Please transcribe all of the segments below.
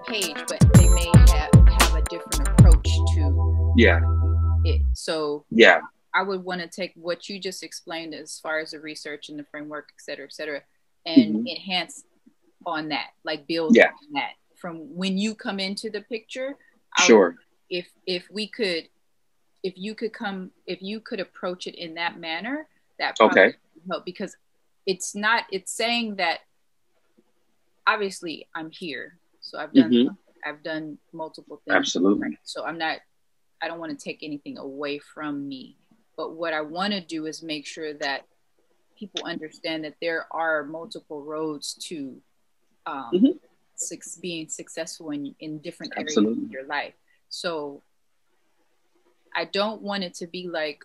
page, but they may have a different approach to it. So I would want to take what you just explained as far as the research and the framework, et cetera, and enhance on that, like build on that from when you come into the picture. If you could approach it in that manner, that probably would help, because it's saying that obviously I'm here, so I've done multiple things. Absolutely. So I don't want to take anything away from me, but what I want to do is make sure that people understand that there are multiple roads to being successful in different areas of your life. So I don't want it to be like,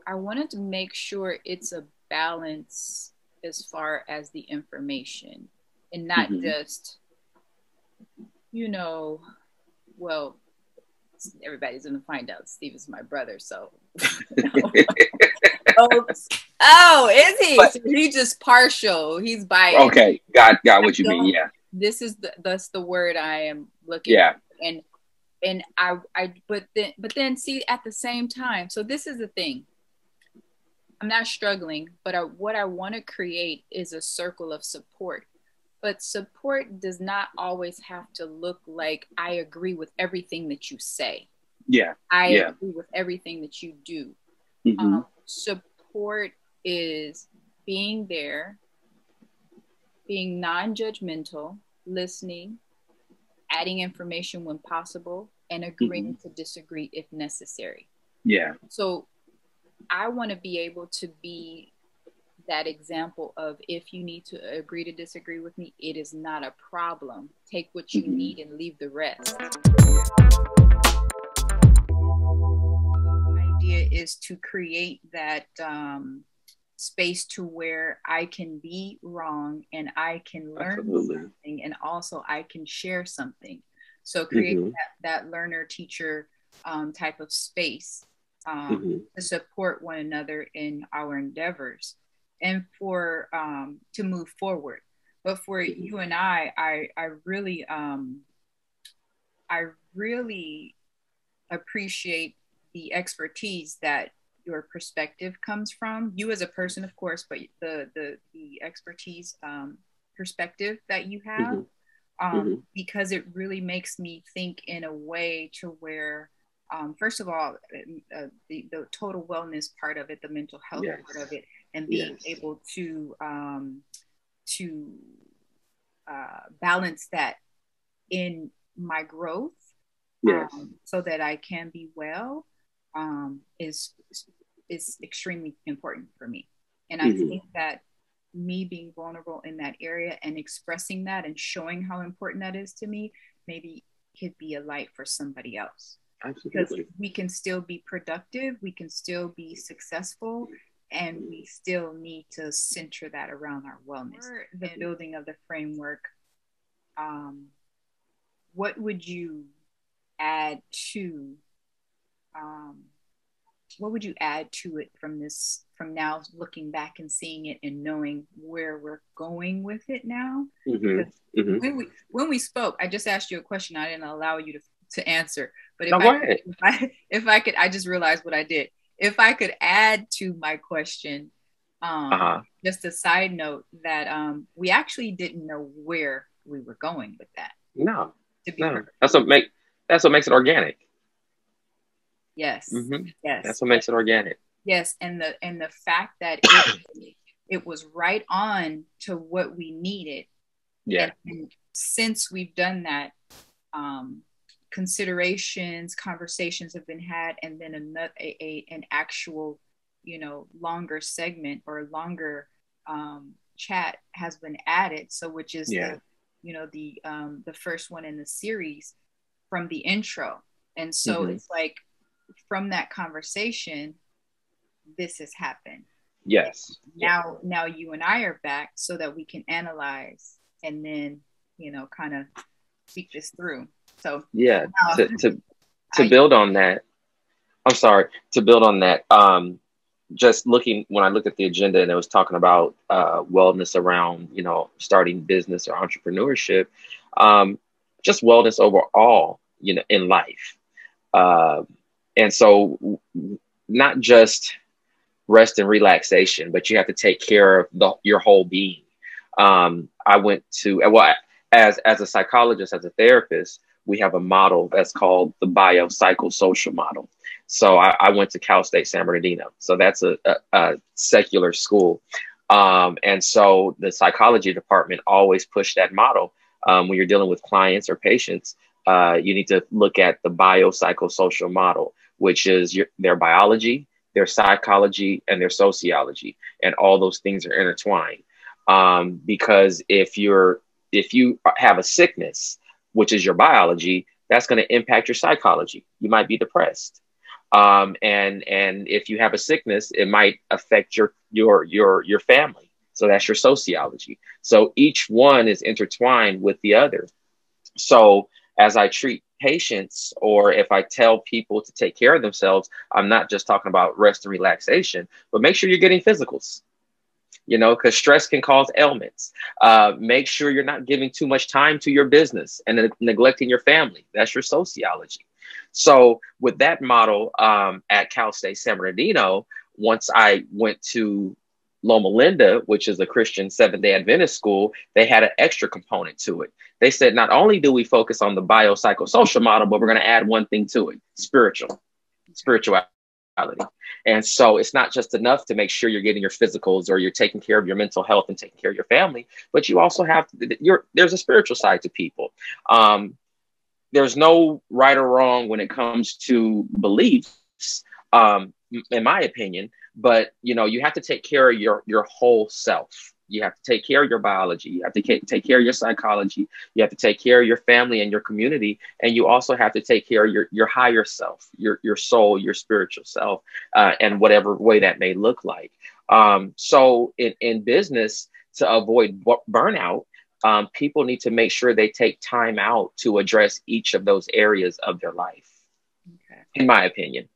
I wanted to make sure it's a balance as far as the information, and not just, well, everybody's going to find out Steve is my brother, so. Oh, is he? So he's just partial. He's biased. Okay, got what you mean. Yeah. This is that's the word I am looking at. And but then see, at the same time, so this is the thing. I'm not struggling, but what I want to create is a circle of support. But support does not always have to look like I agree with everything that you say. I agree with everything that you do. Support is being there, being non-judgmental, listening, adding information when possible, and agreeing to disagree if necessary. So I want to be able to be that example of, if you need to agree to disagree with me, it is not a problem. Take what you need and leave the rest. The idea is to create that space to where I can be wrong and I can learn something, and also I can share something. So create that learner teacher type of space to support one another in our endeavors, and for to move forward. But for you and I really appreciate the expertise that your perspective comes from. You as a person, of course, but the expertise perspective that you have, because it really makes me think in a way to where, first of all, the total wellness part of it, the mental health part of it, and being able to balance that in my growth, so that I can be well, is extremely important for me. And I think that me being vulnerable in that area and expressing that and showing how important that is to me, maybe could be a light for somebody else. Because we can still be productive, we can still be successful, and we still need to center that around our wellness. For the building of the framework, what would you add to it from now looking back and seeing it and knowing where we're going with it now? When we spoke, I just asked you a question. I didn't allow you to answer, but if I could, I just realized what I did. If I could add to my question, just a side note that we actually didn't know where we were going with that. No. That's what makes it organic. Yes. Yes. That's what makes it organic. Yes, and the fact that it was right on to what we needed. Yeah. And since we've done that, conversations have been had, and then an actual, longer segment or longer chat has been added. So which is the first one in the series from the intro. And so it's like, from that conversation, this has happened. Yes. Now you and I are back so that we can analyze and then, kind of speak this through. So to build on that. I'm sorry, to build on that. just looking when I looked at the agenda and it was talking about wellness around, starting business or entrepreneurship, um, just wellness overall, in life. Uh, and so not just rest and relaxation, but you have to take care of your whole being. I went to, well, as a psychologist, as a therapist, we have a model that's called the biopsychosocial model. So I went to Cal State San Bernardino. So that's a secular school. And so the psychology department always pushed that model. When you're dealing with clients or patients, you need to look at the biopsychosocial model, which is their biology, their psychology, and their sociology. And all those things are intertwined. Because if you have a sickness, which is your biology, that's going to impact your psychology. You might be depressed. And if you have a sickness, it might affect your family. So that's your sociology. So each one is intertwined with the other. So as I treat patients, or if I tell people to take care of themselves, I'm not just talking about rest and relaxation, but make sure you're getting physicals, because stress can cause ailments. Make sure you're not giving too much time to your business and neglecting your family. That's your sociology. So with that model, at Cal State San Bernardino, once I went to Loma Linda, which is a Christian Seventh-day Adventist school, they had an extra component to it. They said, not only do we focus on the biopsychosocial model, but we're going to add one thing to it: spirituality. And so it's not just enough to make sure you're getting your physicals or you're taking care of your mental health and taking care of your family, but you also have there's a spiritual side to people. There's no right or wrong when it comes to beliefs, in my opinion, but you have to take care of your whole self. You have to take care of your biology. You have to take care of your psychology. You have to take care of your family and your community. And you also have to take care of your higher self, your soul, your spiritual self, and whatever way that may look like. So in business, to avoid burnout, people need to make sure they take time out to address each of those areas of their life, Okay. in my opinion.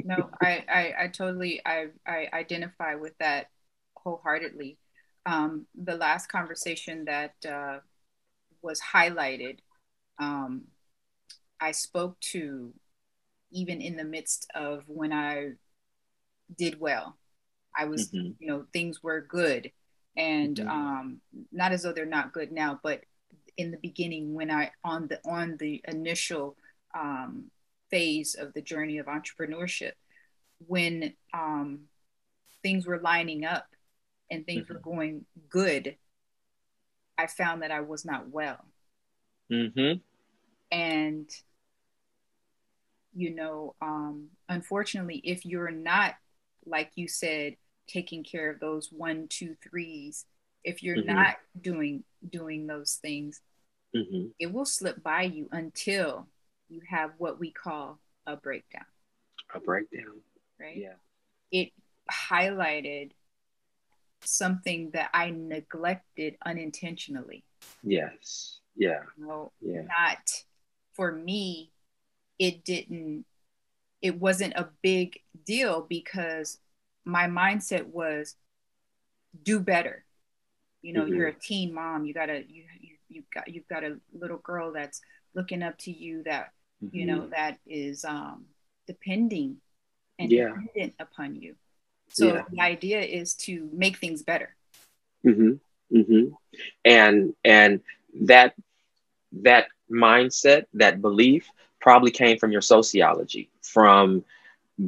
No, I totally, I identify with that wholeheartedly. The last conversation that was highlighted, um, I spoke to even in the midst of when I did well. I was, Mm-hmm. things were good. And Mm-hmm. not as though they're not good now, but in the beginning, when I on the initial phase of the journey of entrepreneurship, when things were lining up and things were Mm-hmm. going good, I found that I was not well. Mm-hmm. And, unfortunately, if you're not, like you said, taking care of those one, two, threes, if you're Mm-hmm. not doing those things, Mm-hmm. it will slip by you until you have what we call a breakdown, A breakdown. right? Yeah. It highlighted something that I neglected unintentionally. Yes. Yeah. Yeah. Not for me, it wasn't a big deal because my mindset was do better. You're Mm-hmm. a teen mom. You've got a little girl that's looking up to you, that Mm-hmm. that is depending and Yeah. dependent upon you. So Yeah. the idea is to make things better. Mm-hmm. Mm-hmm. And that mindset, that belief, probably came from your sociology, from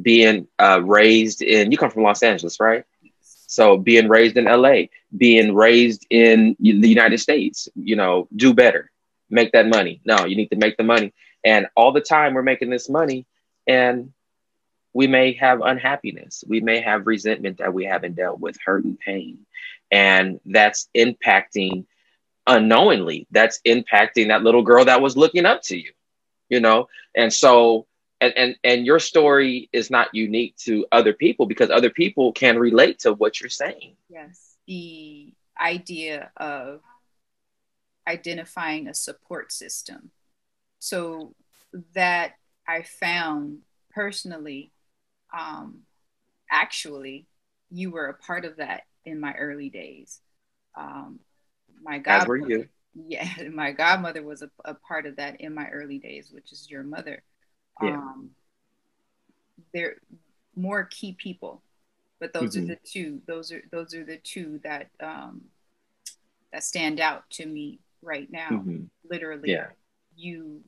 being raised in. You come from Los Angeles, right? So being raised in LA, being raised in the United States, do better, make that money. No, you need to make the money. And all the time we're making this money, and we may have unhappiness. We may have resentment that we haven't dealt with, hurt and pain. And that's impacting unknowingly, that's impacting that little girl that was looking up to you, And so, and your story is not unique to other people, because other people can relate to what you're saying. Yes. The idea of identifying a support system. So that I found personally, um, actually, you were a part of that in my early days. My As were godmother, you. yeah, my godmother was a part of that in my early days, which is your mother. Yeah. They're more key people, but those are Mm-hmm. the two. Those are the two that that stand out to me right now. Mm-hmm. Literally, Yeah. you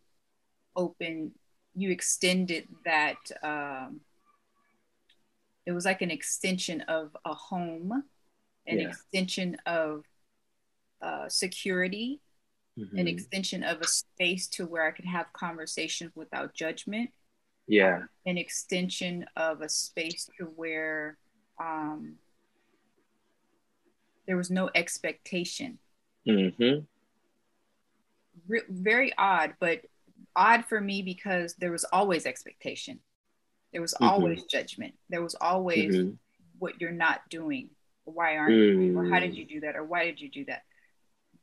open, you extended that. It was like an extension of a home, an Yeah. extension of security, an Mm-hmm. extension of a space to where I could have conversations without judgment, Yeah. an extension of a space to where um, there was no expectation. Mm-hmm. Very odd, but odd for me because there was always expectation. There was Mm-hmm. always judgment. There was always Mm-hmm. what you're not doing. Why aren't you? Or how did Mm-hmm. you do that? Or why did you do that?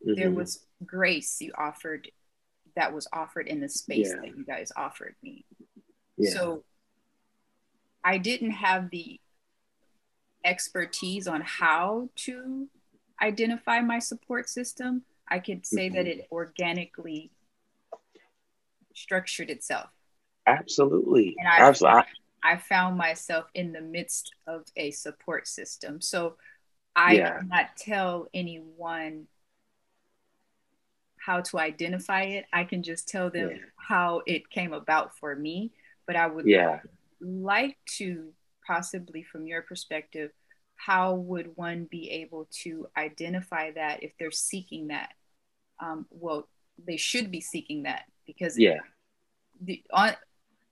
There Mm-hmm. was grace you offered, that was offered in the space Yeah. that you guys offered me. Yeah. So I didn't have the expertise on how to identify my support system. I could say that Mm-hmm. it organically structured itself. Absolutely. And Absolutely. I found myself in the midst of a support system. So I Yeah. cannot tell anyone how to identify it. I can just tell them Yeah. how it came about for me. But I would Yeah. like to possibly, from your perspective, how would one be able to identify that if they're seeking that? Well, they should be seeking that because Yeah. on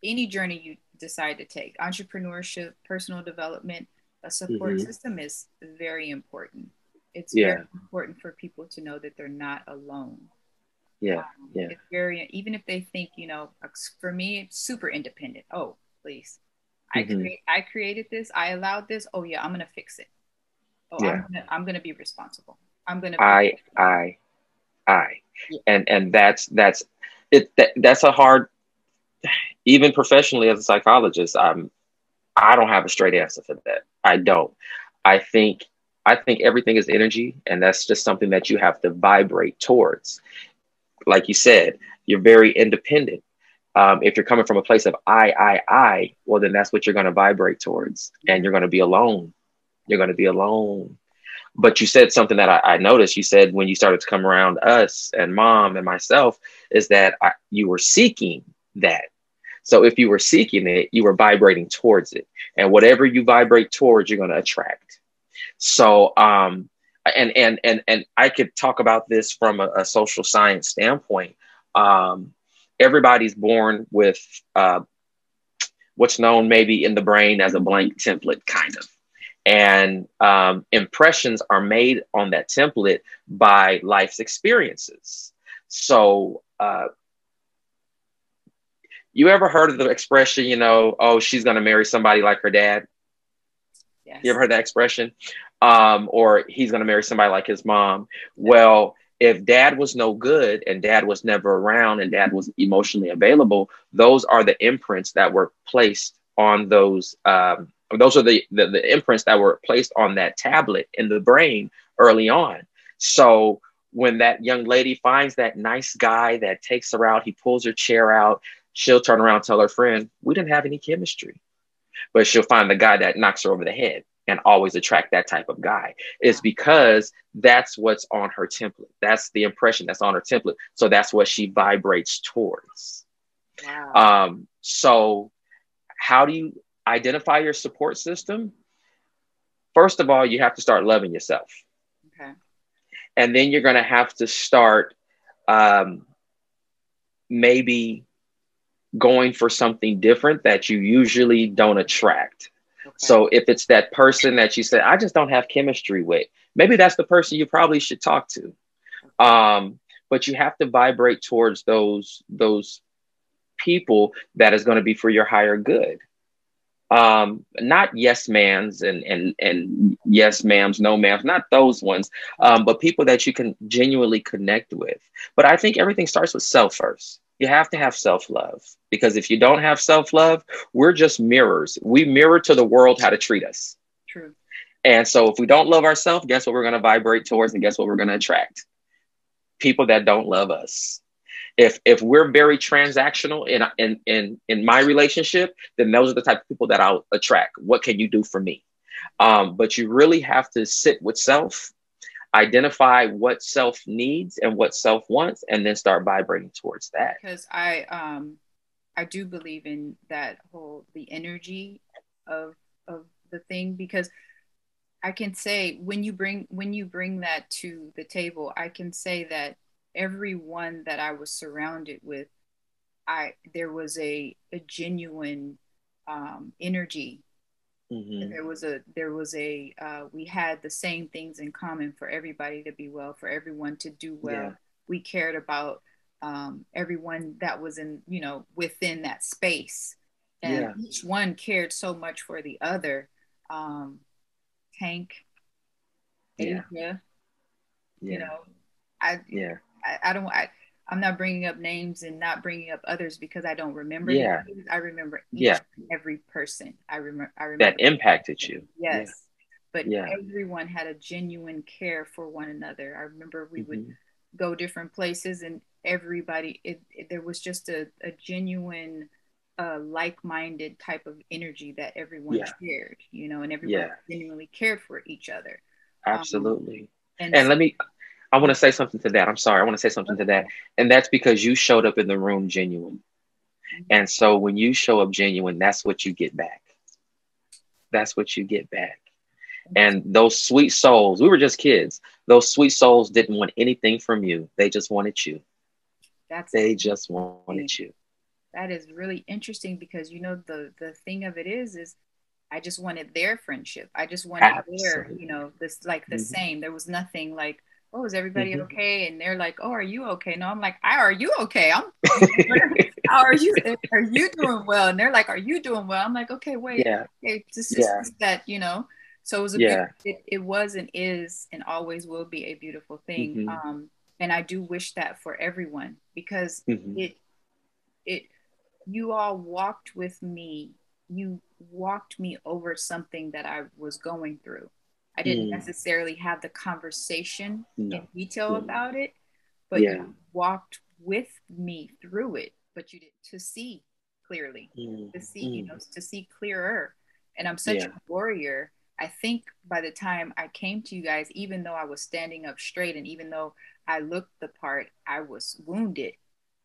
any journey you decide to take, entrepreneurship, personal development, a support Mm-hmm. system is very important. It's very Yeah. important for people to know that they're not alone. Yeah. Yeah. It's very, even if they think, for me, it's super independent. Oh, please. Mm-hmm. I created this. I allowed this. Oh yeah, I'm gonna fix it. Oh, Yeah. I'm gonna be responsible. I'm gonna be. I, I, I, Yeah. and that's it. That's a hard, even professionally as a psychologist. I don't have a straight answer for that. I don't. I think I think everything is energy, and that's just something that you have to vibrate towards. Like you said, you're very independent. If you're coming from a place of well, then that's what you're going to vibrate towards, and Mhm. you're going to be alone. You're going to be alone. But you said something that I noticed. You said when you started to come around us and mom and myself, is that you were seeking that. So if you were seeking it, you were vibrating towards it. And whatever you vibrate towards, you're going to attract. So, and I could talk about this from a social science standpoint. Um, Everybody's born with what's known maybe in the brain as a blank template, kind of. And impressions are made on that template by life's experiences. So, you ever heard of the expression, oh, she's going to marry somebody like her dad? You ever Yes. heard that expression? Or he's going to marry somebody like his mom. Yes. Well, if dad was no good and dad was never around and dad was emotionally available, those are the imprints that were placed on those. Those are the imprints that were placed on that tablet in the brain early on. So when that young lady finds that nice guy that takes her out, he pulls her chair out, she'll turn around and tell her friend, we didn't have any chemistry, but she'll find the guy that knocks her over the head and always attract that type of guy. It's Wow. because that's what's on her template. That's the impression that's on her template. So that's what she vibrates towards. Wow. So how do you identify your support system? First of all, you have to start loving yourself. Okay. And then you're going to have to start um, maybe going for something different that you usually don't attract. Okay. So if it's that person that you say, I just don't have chemistry with, maybe that's the person you probably should talk to. Okay. But you have to vibrate towards those people that is going to be for your higher good. Not yes ma'ams and yes ma'ams, no ma'ams, not those ones, but people that you can genuinely connect with. But I think everything starts with self first. You have to have self-love, because if you don't have self-love, we're just mirrors. We mirror to the world how to treat us. True. And so if we don't love ourselves, guess what we're going to vibrate towards, and guess what we're going to attract? People that don't love us. If we're very transactional in my relationship, then those are the type of people that I'll attract. What can you do for me? But you really have to sit with self, identify what self needs and what self wants, and then start vibrating towards that. Because I do believe in that whole the energy of the thing, because I can say when you bring that to the table, I can say that everyone that I was surrounded with, I there was a genuine energy. Mm-hmm. There was a we had the same things in common for everybody to be well, for everyone to do Yeah. well. We cared about everyone that was in, within that space, and Yeah. each one cared so much for the other. Um, Tank, Yeah. Asia, you Yeah. know, I, Yeah. I don't, I'm not bringing up names and not bringing up others because I don't remember the Yeah. names. I remember each Yeah. and every person. I That remember, impacted you. Yeah. yes, but Yeah. everyone had a genuine care for one another. I remember we would Mm-hmm. go different places, and everybody, there was just a genuine, like-minded type of energy that everyone Yeah. shared, and everyone Yeah. genuinely cared for each other. Um, Absolutely. and And so, I want to say something to that. I'm sorry. I want to say something to that. And that's because you showed up in the room genuine. And so when you show up genuine, that's what you get back. That's what you get back. And those sweet souls, we were just kids. Those sweet souls didn't want anything from you. They just wanted you. that's They just interesting. wanted you. That is really interesting because the thing of it is I just wanted their friendship. I just wanted their, Absolutely. this, like, the Hmm. same. There was nothing like, oh, is everybody Hmm. okay? And they're like, oh, are you okay? No, I'm like, are you okay? How are you? Are you doing well? And they're like, are you doing well? I'm like, okay, wait, Yeah. okay, this is Yeah. just that, So it was a Yeah. it was and is and always will be a beautiful thing. Hmm. And I do wish that for everyone because Hmm. it it you all walked with me. You walked me over something that I was going through. I didn't Mm. necessarily have the conversation in No. detail Mm. about it, but Yeah. you walked with me through it, but you did to see clearly, Mm. to see, Mm. to see clearer. And I'm such a Yeah. warrior. I think by the time I came to you guys, even though I was standing up straight and even though I looked the part, I was wounded.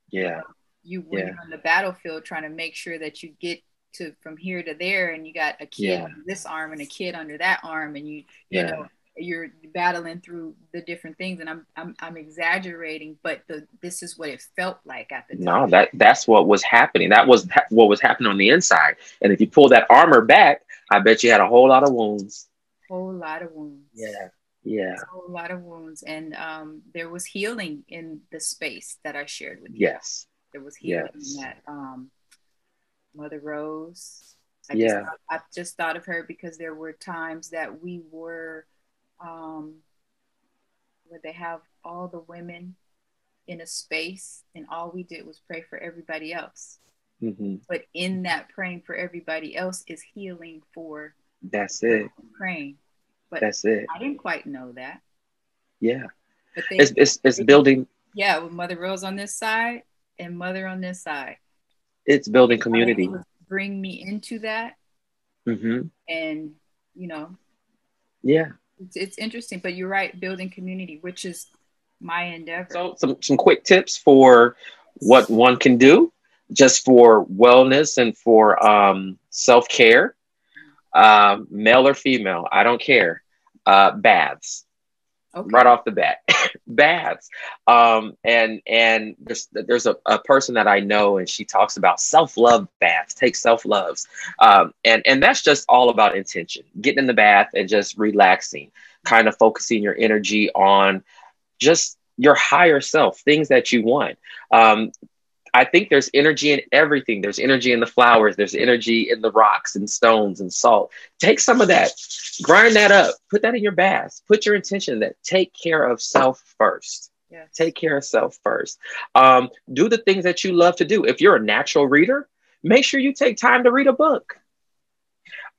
You Yeah. know, you when Yeah. you're on the battlefield trying to make sure that you get to from here to there, and you got a kid Yeah. under this arm and a kid under that arm, and Yeah. you're battling through the different things. And I'm exaggerating, but this is what it felt like at the time. No, that's what was happening. That was what was happening on the inside. And if you pull that armor back, I bet you had a whole lot of wounds. Whole lot of wounds. Yeah. Yeah. A whole lot of wounds, and there was healing in the space that I shared with you guys. Yes. There was healing in Yes. that. Mother Rose. Yeah. I just thought of her because there were times that we were um, where they have all the women in a space, and all we did was pray for everybody else. Hmm. But in that praying for everybody else is healing for That's the it. praying. But That's it. I didn't quite know that. Yeah. But It's they building, yeah, with Mother Rose on this side and Mother on this side, it's building are able community. to bring me into that, Hmm. and you know Yeah. it's interesting, but you're right, building community, which is my endeavor. So some quick tips for what one can do just for wellness and for self-care, male or female, I don't care. Baths right Okay. off the bat. Baths. And there's a person that I know, and she talks about self-love baths. Take self-loves. And that's just all about intention, getting in the bath and just relaxing, kind of focusing your energy on just your higher self, things that you want. um, I think there's energy in everything. There's energy in the flowers. There's energy in the rocks and stones and salt. Take some of that, grind that up, put that in your bath. Put your intention that take care of self first. Yes. Take care of self first. Do the things that you love to do. If you're a natural reader, make sure you take time to read a book.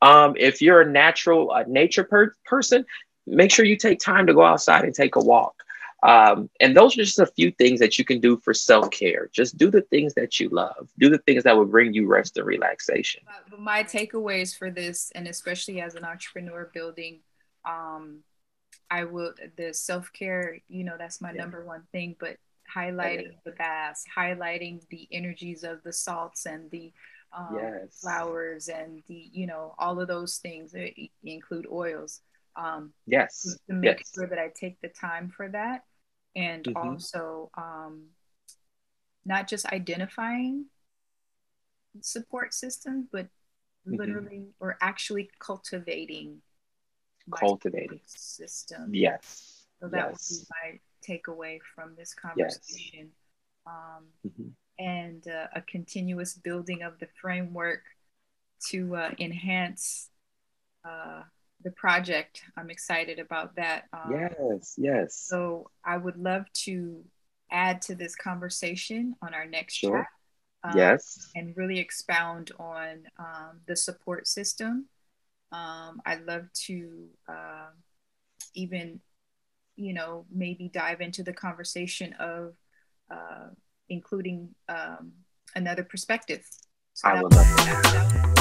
If you're a natural nature person, make sure you take time to go outside and take a walk. And those are just a few things that you can do for self care. Just do the things that you love. Do the things that will bring you rest and relaxation. But my takeaways for this, and especially as an entrepreneur building, um, I will the self care. You know, that's my Yeah, number one thing. But that is. highlighting the baths, highlighting the energies of the salts and the Yes. flowers and the all of those things include oils. Um, to Yes. make Yes. sure that I take the time for that, and Hmm. also not just identifying support systems, but Hmm. literally or actually cultivating my support Cultivating. system. Yes. So that would be Yes. my takeaway from this Yes. conversation. Um, Hmm. and a continuous building of the framework to enhance uh, the project. I'm excited about that. Yes. Yes. So I would love to add to this conversation on our next chat, Sure. um, Yes. and really expound on the support system. I'd love to even, maybe dive into the conversation of uh, including another perspective. So I that would love to hear that that.